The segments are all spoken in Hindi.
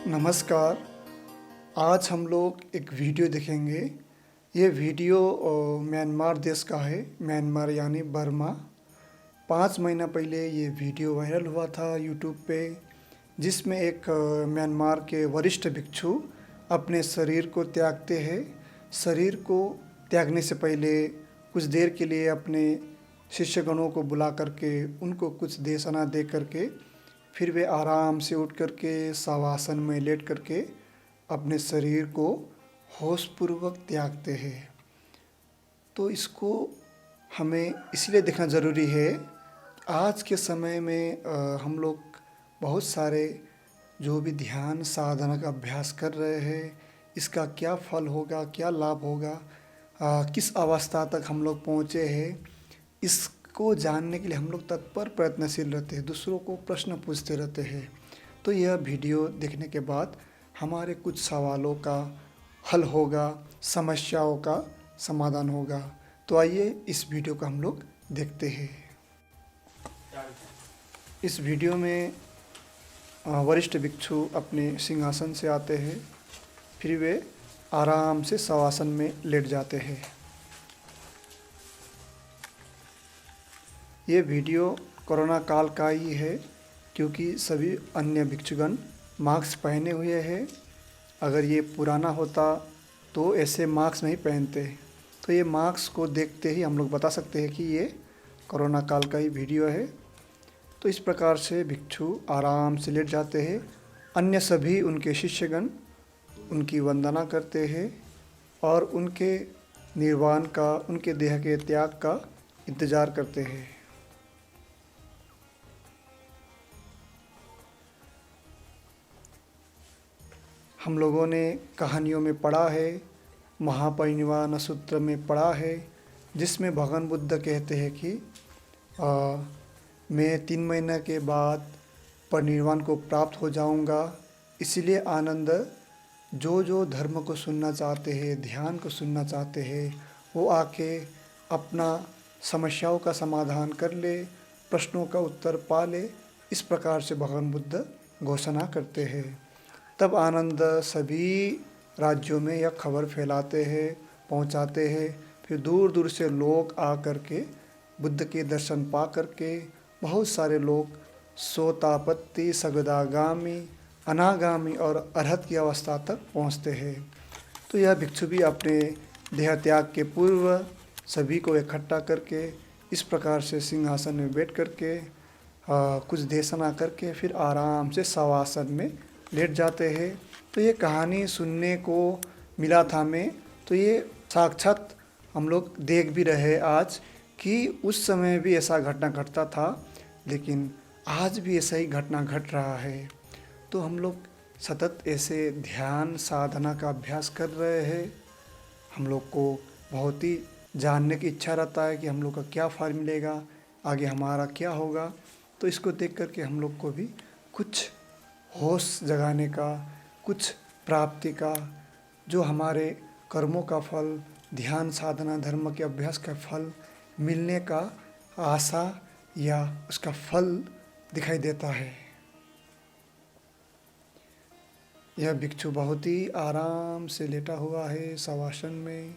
नमस्कार। आज हम लोग एक वीडियो देखेंगे। ये वीडियो म्यांमार देश का है। म्यांमार यानी बर्मा। 5 महीना पहले ये वीडियो वायरल हुआ था यूट्यूब पे, जिसमें एक म्यांमार के वरिष्ठ भिक्षु अपने शरीर को त्यागते हैं। शरीर को त्यागने से पहले कुछ देर के लिए अपने शिष्यगणों को बुला करके उनको कुछ देशना दे करके फिर वे आराम से उठ करके शवासन में लेट करके अपने शरीर को होशपूर्वक त्यागते हैं। तो इसको हमें इसलिए देखना ज़रूरी है। आज के समय में हम लोग बहुत सारे जो भी ध्यान साधना का अभ्यास कर रहे हैं, इसका क्या फल होगा, क्या लाभ होगा, किस अवस्था तक हम लोग पहुँचे हैं, इसको जानने के लिए हम लोग तत्पर प्रयत्नशील रहते हैं, दूसरों को प्रश्न पूछते रहते हैं। तो यह वीडियो देखने के बाद हमारे कुछ सवालों का हल होगा, समस्याओं का समाधान होगा। तो आइए इस वीडियो को हम लोग देखते हैं। इस वीडियो में वरिष्ठ भिक्षु अपने सिंहासन से आते हैं, फिर वे आराम से शवासन में लेट जाते हैं। ये वीडियो कोरोना काल का ही है, क्योंकि सभी अन्य भिक्षुगण मास्क पहने हुए हैं। अगर ये पुराना होता तो ऐसे मास्क नहीं पहनते। तो ये मास्क को देखते ही हम लोग बता सकते हैं कि ये कोरोना काल का ही वीडियो है। तो इस प्रकार से भिक्षु आराम से लेट जाते हैं। अन्य सभी उनके शिष्यगण उनकी वंदना करते हैं और उनके निर्वाण का, उनके देह के त्याग का इंतज़ार करते हैं। हम लोगों ने कहानियों में पढ़ा है, महापरिनिर्वाण सूत्र में पढ़ा है, जिसमें भगवान बुद्ध कहते हैं कि मैं 3 महीने के बाद परिनिर्वाण को प्राप्त हो जाऊंगा। इसीलिए आनंद जो धर्म को सुनना चाहते हैं, ध्यान को सुनना चाहते हैं, वो आके अपना समस्याओं का समाधान कर ले, प्रश्नों का उत्तर पा ले। इस प्रकार से भगवान बुद्ध घोषणा करते हैं। तब आनंद सभी राज्यों में यह खबर फैलाते हैं, पहुंचाते हैं। फिर दूर दूर से लोग आ कर के बुद्ध के दर्शन पा करके बहुत सारे लोग सोतापत्ति, सगदागामी, अनागामी और अरहत की अवस्था तक पहुंचते हैं। तो यह भिक्षु भी अपने देह त्याग के पूर्व सभी को इकट्ठा करके इस प्रकार से सिंहासन में बैठ करके कुछ देशना करके फिर आराम से शवासन में लेट जाते हैं। तो ये कहानी सुनने को मिला था हमें, तो ये साक्षात हम लोग देख भी रहे आज कि उस समय भी ऐसा घटना घटता था, लेकिन आज भी ऐसा ही घटना घट रहा है। तो हम लोग सतत ऐसे ध्यान साधना का अभ्यास कर रहे हैं। हम लोग को बहुत ही जानने की इच्छा रहता है कि हम लोग का क्या फल मिलेगा, आगे हमारा क्या होगा। तो इसको देख कर के हम लोग को भी कुछ होश जगाने का, कुछ प्राप्ति का, जो हमारे कर्मों का फल, ध्यान साधना धर्म के अभ्यास का फल मिलने का आशा या उसका फल दिखाई देता है। यह भिक्षु बहुत ही आराम से लेटा हुआ है शवासन में।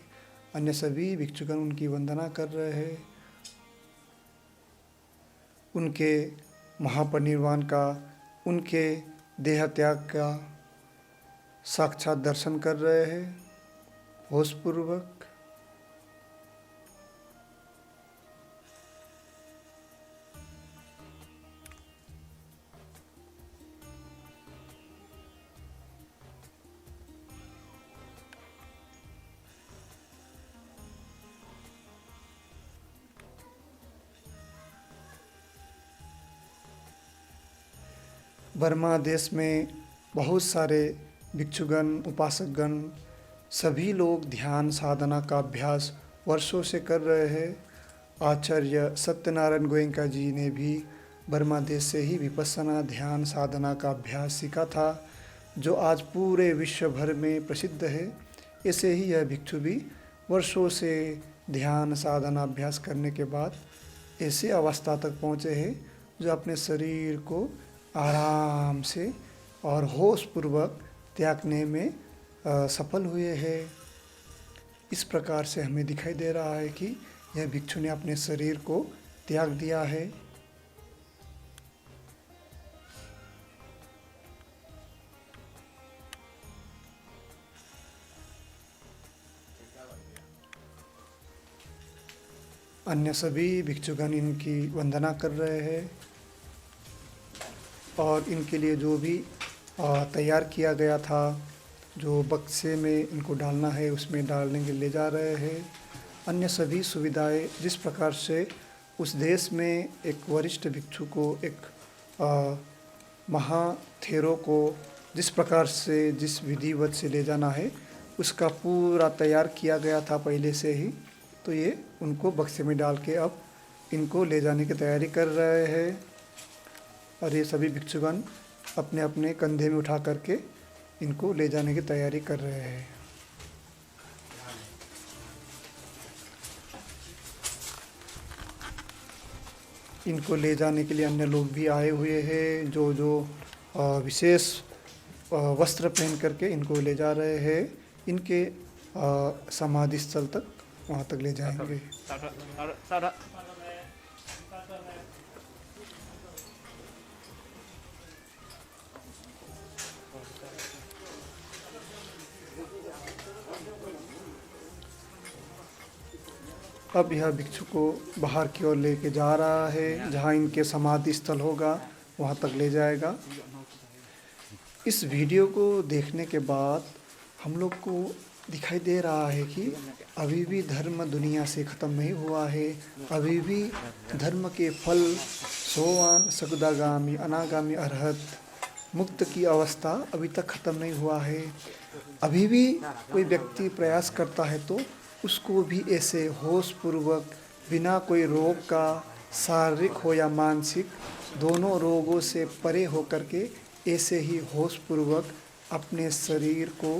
अन्य सभी भिक्षुगण उनकी वंदना कर रहे हैं, उनके महापरिनिर्वाण का, उनके देह त्याग का साक्षात दर्शन कर रहे हैं होशपूर्वक। बर्मा देश में बहुत सारे भिक्षुगण, उपासकगण, सभी लोग ध्यान साधना का अभ्यास वर्षों से कर रहे हैं। आचार्य सत्यनारायण गोयंका जी ने भी बर्मा देश से ही विपस्सना ध्यान साधना का अभ्यास सीखा था, जो आज पूरे विश्व भर में प्रसिद्ध है। ऐसे ही यह भिक्षु भी वर्षों से ध्यान साधना अभ्यास करने के बाद ऐसे अवस्था तक पहुँचे हैं जो अपने शरीर को आराम से और होशपूर्वक त्यागने में सफल हुए हैं। इस प्रकार से हमें दिखाई दे रहा है कि यह भिक्षु ने अपने शरीर को त्याग दिया है। अन्य सभी भिक्षुगण इनकी वंदना कर रहे हैं और इनके लिए जो भी तैयार किया गया था, जो बक्से में इनको डालना है उसमें डालने के ले जा रहे हैं। अन्य सभी सुविधाएं जिस प्रकार से उस देश में एक वरिष्ठ भिक्षु को, एक महाथेरो को जिस प्रकार से, जिस विधिवत से ले जाना है, उसका पूरा तैयार किया गया था पहले से ही। तो ये उनको बक्से में डाल के अब इनको ले जाने की तैयारी कर रहे हैं और ये सभी भिक्षुगण अपने अपने कंधे में उठा करके इनको ले जाने की तैयारी कर रहे हैं। इनको ले जाने के लिए अन्य लोग भी आए हुए हैं, जो जो विशेष वस्त्र पहन करके इनको ले जा रहे हैं। इनके समाधि स्थल तक, वहाँ तक ले जाएंगे। अब यह भिक्षु को बाहर की ओर लेके जा रहा है, जहाँ इनके समाधि स्थल होगा वहाँ तक ले जाएगा। इस वीडियो को देखने के बाद हम लोग को दिखाई दे रहा है कि अभी भी धर्म दुनिया से ख़त्म नहीं हुआ है। अभी भी धर्म के फल सोवान, सगदागामी, अनागामी, अरहत, मुक्त की अवस्था अभी तक ख़त्म नहीं हुआ है। अभी भी कोई व्यक्ति प्रयास करता है तो उसको भी ऐसे होशपूर्वक, बिना कोई रोग का, शारीरिक हो या मानसिक, दोनों रोगों से परे होकर के ऐसे ही होशपूर्वक अपने शरीर को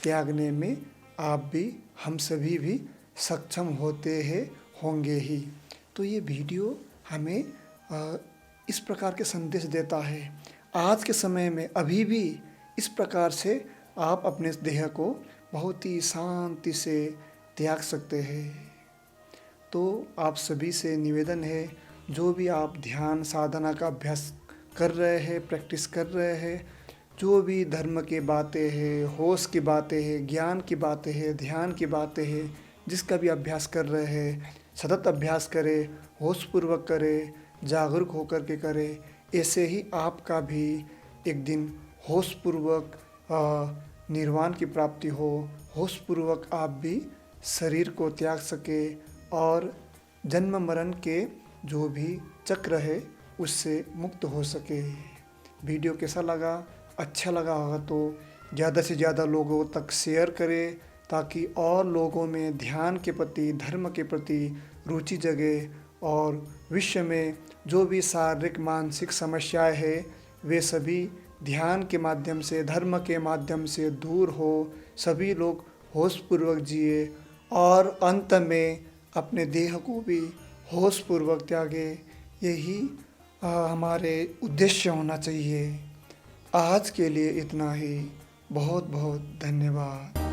त्यागने में आप भी, हम सभी भी सक्षम होते हैं, होंगे ही। तो ये वीडियो हमें इस प्रकार के संदेश देता है। आज के समय में अभी भी इस प्रकार से आप अपने देह को बहुत ही शांति से त्याग सकते हैं। तो आप सभी से निवेदन है, जो भी आप ध्यान साधना का अभ्यास कर रहे हैं, प्रैक्टिस कर रहे हैं, जो भी धर्म की बातें हैं, होश की बातें हैं, ज्ञान की बातें हैं, ध्यान की बातें हैं, जिसका भी अभ्यास कर रहे हैं, सतत अभ्यास करें, होशपूर्वक करें, जागरूक होकर के करें। ऐसे ही आपका भी एक दिन होशपूर्वक निर्वाण की प्राप्ति हो, होशपूर्वक आप भी शरीर को त्याग सके और जन्म मरण के जो भी चक्र है उससे मुक्त हो सके। वीडियो कैसा लगा? अच्छा लगा होगा तो ज़्यादा से ज़्यादा लोगों तक शेयर करें, ताकि और लोगों में ध्यान के प्रति, धर्म के प्रति रुचि जगे और विश्व में जो भी शारीरिक मानसिक समस्याएं हैं वे सभी ध्यान के माध्यम से, धर्म के माध्यम से दूर हो, सभी लोग होशपूर्वक जिए और अंत में अपने देह को भी होशपूर्वक त्यागे। यही हमारे उद्देश्य होना चाहिए। आज के लिए इतना ही। बहुत बहुत धन्यवाद।